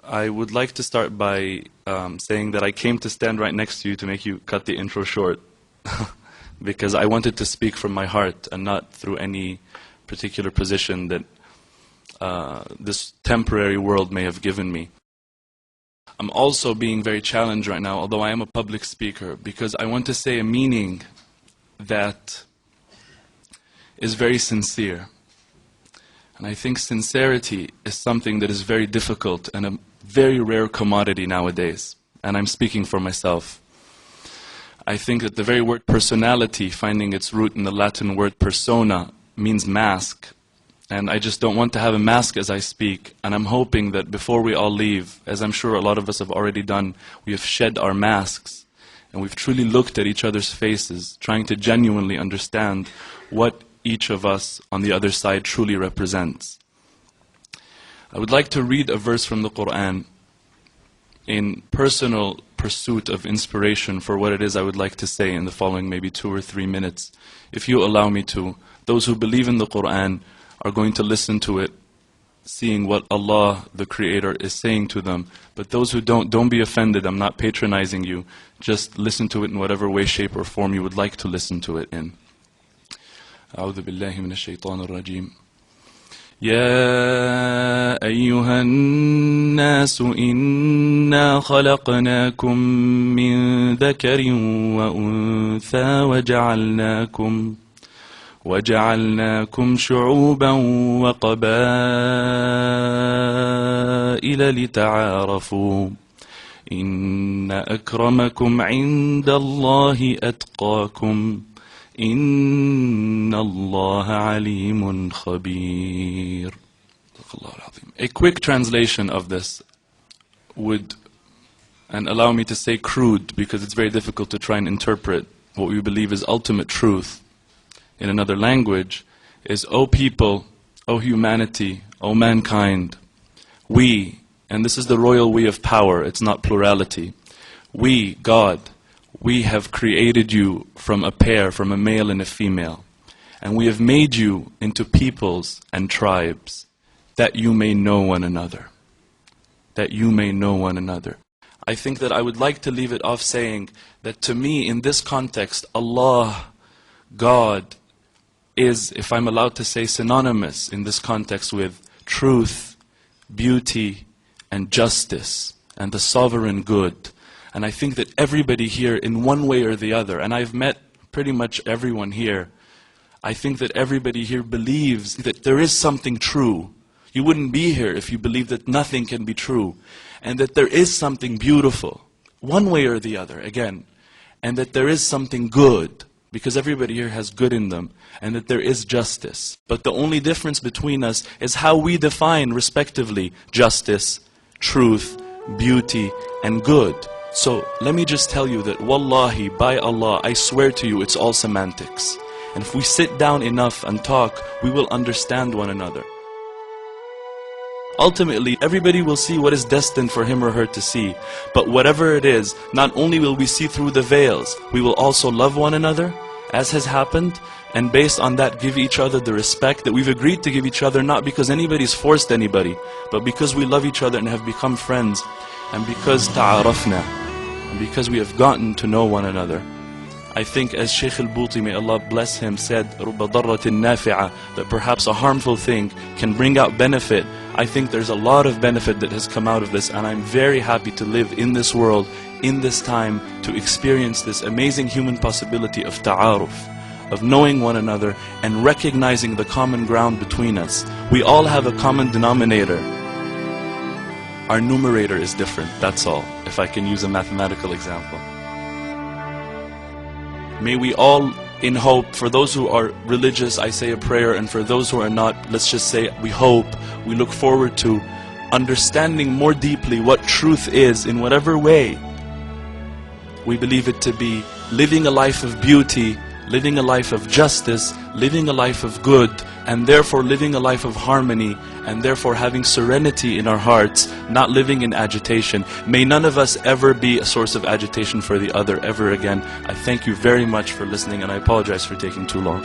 I would like to start by saying that I came to stand right next to you to make you cut the intro short because I wanted to speak from my heart and not through any particular position that this temporary world may have given me. I'm also being very challenged right now, although I am a public speaker, because I want to say a meaning that is very sincere. And I think sincerity is something that is very difficult and a very rare commodity nowadays. And I'm speaking for myself. I think that the very word personality, finding its root in the Latin word persona, means mask. And I just don't want to have a mask as I speak. And I'm hoping that before we all leave, as I'm sure a lot of us have already done, we have shed our masks. And we've truly looked at each other's faces, trying to genuinely understand what each of us on the other side truly represents. I would like to read a verse from the Quran in personal pursuit of inspiration for what it is I would like to say in the following maybe 2 or 3 minutes. If you allow me to, those who believe in the Quran are going to listen to it, seeing what Allah, the Creator, is saying to them. But those who don't be offended. I'm not patronizing you. Just listen to it in whatever way, shape, or form you would like to listen to it in. أعوذ بالله من الشيطان الرجيم. يا أيها الناس إنا خلقناكم من ذكر وأنثى وجعلناكم شعوبا وقبائل لتعارفوا إن أكرمكم عند الله أتقاكم إن الله عليم خبير. A quick translation of this would, and allow me to say crude because it's very difficult to try and interpret what we believe is ultimate truth in another language, is, O people, O humanity, O mankind, we, and this is the royal we of power, it's not plurality, we, God, we have created you from a pair, from a male and a female. And we have made you into peoples and tribes, that you may know one another. That you may know one another. I think that I would like to leave it off saying that to me, in this context, Allah, God, is, if I'm allowed to say, synonymous in this context with truth, beauty, and justice, and the sovereign good. And I think that everybody here, in one way or the other, and I've met pretty much everyone here, I think that everybody here believes that there is something true. You wouldn't be here if you believed that nothing can be true. And that there is something beautiful, one way or the other, again. And that there is something good, because everybody here has good in them. And that there is justice. But the only difference between us is how we define, respectively, justice, truth, beauty, and good. So let me just tell you that wallahi, by Allah, I swear to you, it's all semantics. And if we sit down enough and talk, we will understand one another. Ultimately, everybody will see what is destined for him or her to see. But whatever it is, not only will we see through the veils, we will also love one another, as has happened, and based on that give each other the respect that we've agreed to give each other, not because anybody's forced anybody, but because we love each other and have become friends. And because ta'arafna, and because we have gotten to know one another. I think, as Shaykh al-Buti, may Allah bless him, said, رُبَّ ضَرَّةٍ نَافِعَةٍ, that perhaps a harmful thing can bring out benefit. I think there's a lot of benefit that has come out of this, and I'm very happy to live in this world, in this time, to experience this amazing human possibility of ta'aruf, of knowing one another and recognizing the common ground between us. We all have a common denominator. Our numerator is different, that's all, if I can use a mathematical example. May we all, in hope, for those who are religious, I say a prayer, and for those who are not, let's just say we hope, we look forward to understanding more deeply what truth is in whatever way we believe it to be, living a life of beauty, living a life of justice, living a life of good, and therefore living a life of harmony, and therefore having serenity in our hearts, not living in agitation. May none of us ever be a source of agitation for the other ever again. I thank you very much for listening, and I apologize for taking too long.